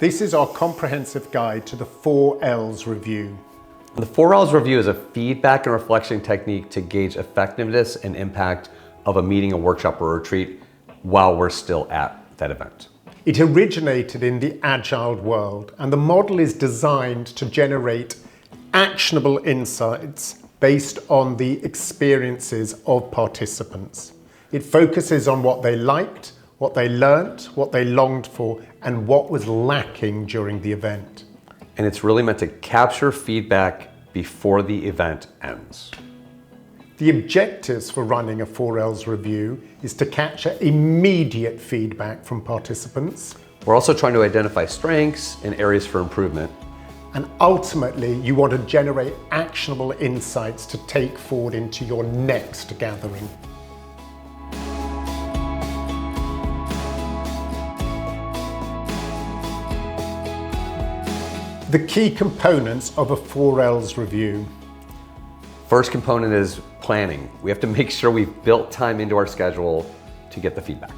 This is our comprehensive guide to the 4Ls review. The 4Ls review is a feedback and reflection technique to gauge effectiveness and impact of a meeting, a workshop, or a retreat while we're still at that event. It originated in the Agile world, and the model is designed to generate actionable insights based on the experiences of participants. It focuses on what they liked, what they learnt, what they longed for, and what was lacking during the event. And it's really meant to capture feedback before the event ends. The objectives for running a 4Ls review is to capture immediate feedback from participants. We're also trying to identify strengths and areas for improvement. And ultimately, you want to generate actionable insights to take forward into your next gathering. The key components of a 4Ls review. First component is planning. We have to make sure we've built time into our schedule to get the feedback.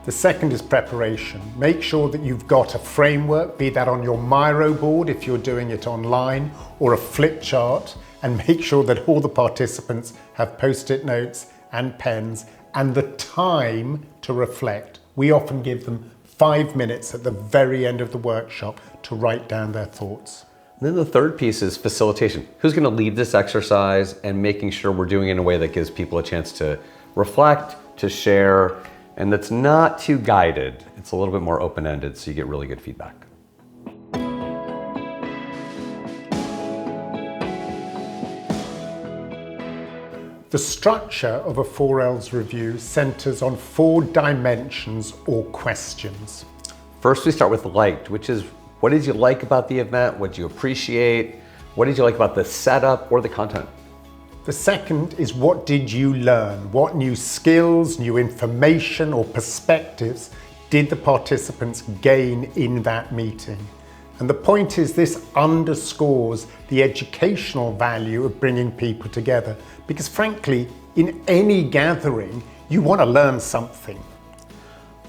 The second is preparation. Make sure that you've got a framework, be that on your Miro board if you're doing it online, or a flip chart, and make sure that all the participants have post-it notes and pens and the time to reflect. We often give them 5 minutes at the very end of the workshop to write down their thoughts. And then the third piece is facilitation. Who's going to lead this exercise and making sure we're doing it in a way that gives people a chance to reflect, to share, and that's not too guided. It's a little bit more open-ended so you get really good feedback. The structure of a 4Ls review centers on 4 dimensions or questions. First, we start with liked, which is what did you like about the event? What did you appreciate? What did you like about the setup or the content? The second is what did you learn? What new skills, new information or perspectives did the participants gain in that meeting? And the point is this underscores the educational value of bringing people together because frankly, in any gathering, you want to learn something.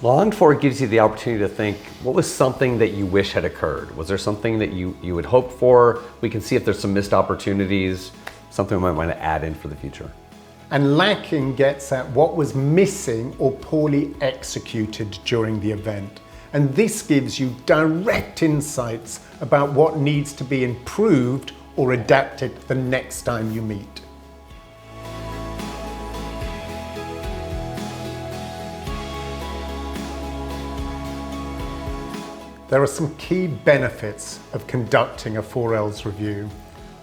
Longed for gives you the opportunity to think, what was something that you wish had occurred? Was there something that you would hope for? We can see if there's some missed opportunities, something we might want to add in for the future. And lacking gets at what was missing or poorly executed during the event. And this gives you direct insights about what needs to be improved or adapted the next time you meet. There are some key benefits of conducting a 4Ls review.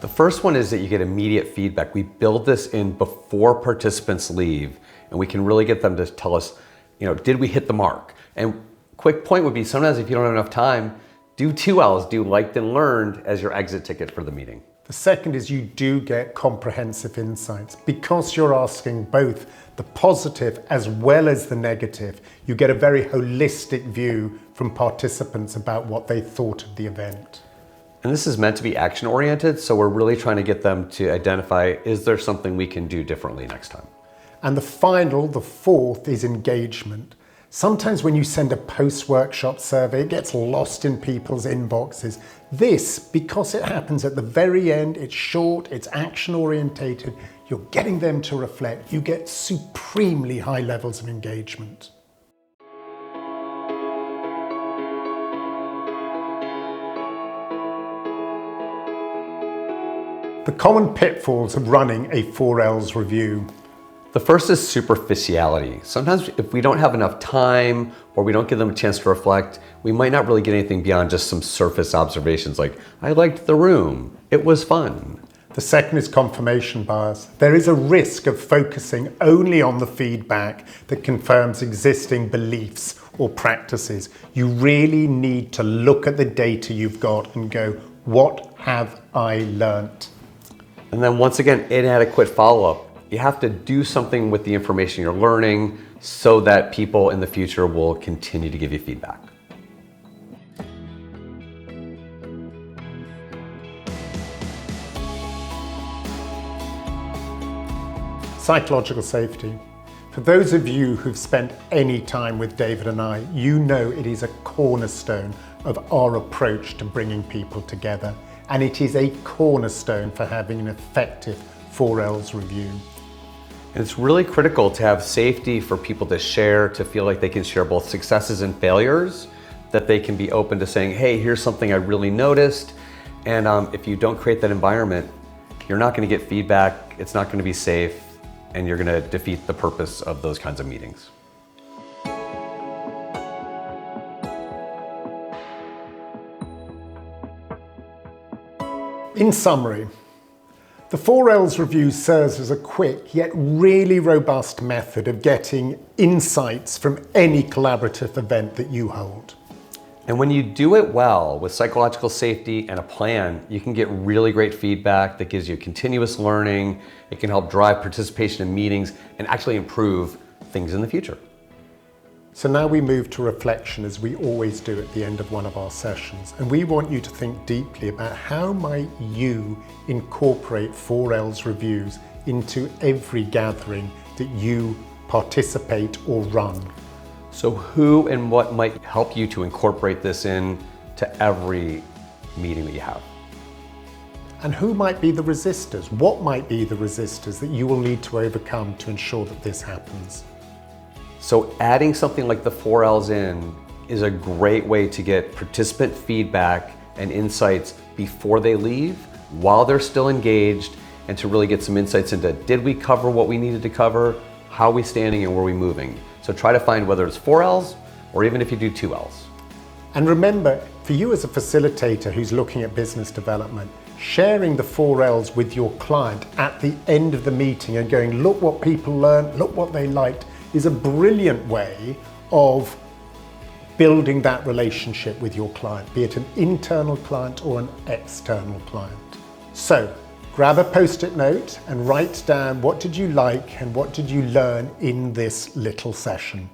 The first one is that you get immediate feedback. We build this in before participants leave, and we can really get them to tell us, did we hit the mark? And quick point would be sometimes if you don't have enough time, do 2Ls, do liked and learned as your exit ticket for the meeting. The second is you do get comprehensive insights. Because you're asking both the positive as well as the negative, you get a very holistic view from participants about what they thought of the event. And this is meant to be action-oriented, so we're really trying to get them to identify, is there something we can do differently next time? And the fourth, is engagement. Sometimes when you send a post-workshop survey, it gets lost in people's inboxes. This, because it happens at the very end, it's short, it's action-orientated, you're getting them to reflect, you get supremely high levels of engagement. The common pitfalls of running a 4Ls review. The first is superficiality. Sometimes if we don't have enough time or we don't give them a chance to reflect, we might not really get anything beyond just some surface observations like, I liked the room, it was fun. The second is confirmation bias. There is a risk of focusing only on the feedback that confirms existing beliefs or practices. You really need to look at the data you've got and go, what have I learnt? And then once again, inadequate follow-up. You have to do something with the information you're learning so that people in the future will continue to give you feedback. Psychological safety. For those of you who've spent any time with David and I, you know it is a cornerstone of our approach to bringing people together, and it is a cornerstone for having an effective 4Ls review. And it's really critical to have safety for people to share, to feel like they can share both successes and failures, that they can be open to saying, hey, here's something I really noticed. And if you don't create that environment, you're not going to get feedback, it's not going to be safe, and you're going to defeat the purpose of those kinds of meetings. In summary, the 4Ls review serves as a quick yet really robust method of getting insights from any collaborative event that you hold. And when you do it well with psychological safety and a plan, you can get really great feedback that gives you continuous learning. It can help drive participation in meetings and actually improve things in the future. So now we move to reflection, as we always do at the end of one of our sessions. And we want you to think deeply about how might you incorporate 4Ls reviews into every gathering that you participate or run. So who and what might help you to incorporate this in to every meeting that you have? And who might be the resistors? What might be the resistors that you will need to overcome to ensure that this happens? So adding something like the 4Ls in is a great way to get participant feedback and insights before they leave, while they're still engaged, and to really get some insights into, did we cover what we needed to cover? How are we standing and were we moving? So try to find whether it's 4Ls or even if you do 2Ls. And remember, for you as a facilitator who's looking at business development, sharing the 4Ls with your client at the end of the meeting and going, look what people learned, look what they liked, is a brilliant way of building that relationship with your client, be it an internal client or an external client. So grab a post-it note and write down what did you like and what did you learn in this little session.